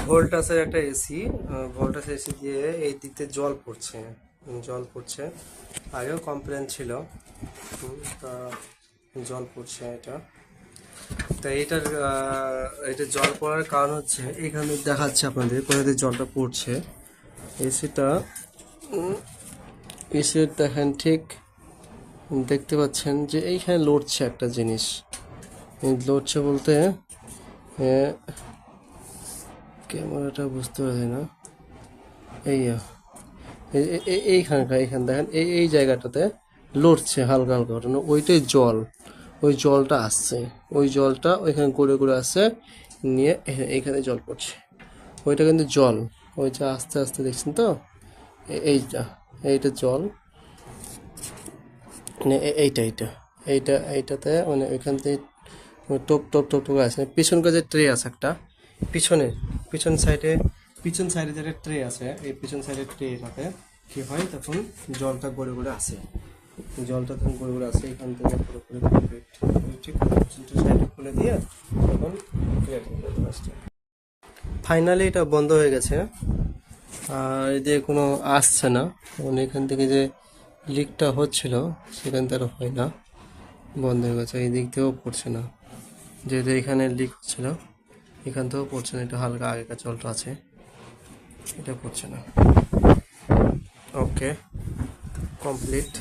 ভোল্টাসের একটা AC. Voltas AC দিয়ে এই দিক দিয়ে জল পড়ছে, জল পড়ছে। আগেও কমপ্লেন ছিল, তা জল পড়ছে এটা। তা এইটার এটা জল পড়ার কারণ হচ্ছে এখানে দেখাচ্ছে আপনাদের কোথায় জলটা পড়ছে। এসিটা এসি দেখেন, ঠিক দেখতে পাচ্ছেন যে এইখানে লড়ছে একটা জিনিস। লড়ছে বলতে ক্যামেরাটা বুঝতে পারছি না। এই এইখানে দেখেন, এই জায়গাটাতে লড়ছে হালকা হালকা ঘটনা, ওইটাই জল। ওই জলটা আসছে, ওই জলটা ওইখানে ঘুরে ঘুরে আসছে, নিয়ে এইখানে জল পড়ছে। ওইটা কিন্তু জল, ওই যে আস্তে আস্তে দেখছেন তো, এইটা এইটা জল। মানে এইটাতে মানে ওইখান থেকে টপ টপ টপ টপ আছে। পিছন কাছে ট্রে আছে একটা, পিছনে পিছন সাইডে পিছন সাইডে যেটা ট্রে আছে, এই পিছন সাইডের ট্রেটাতে কি হয় তখন জলটা গড়ে গড়ে আসে। জলটা তখন গড়ে গড়ে আসে এখান থেকে পুরোপুরি কমপ্লিট। ঠিক সাইডে খুলে দিয়ে তখন ক্লিয়ার করে দেবো কাজটা। ফাইনালি এটা বন্ধ হয়ে গেছে, আর এদিকে কোনো আসছে না। মানে এখান থেকে যে লিকটা হচ্ছিল সেখান থেকে আর হয় না, বন্ধ হয়ে গেছে। এই দিক থেকেও পড়ছে না, যেহেতু এখানে লিক হচ্ছিল এখান থেকেও পড়ছে না। এটা হালকা আগেকার জলটা আছে, এটা পড়ছে না। ওকে, কমপ্লিট।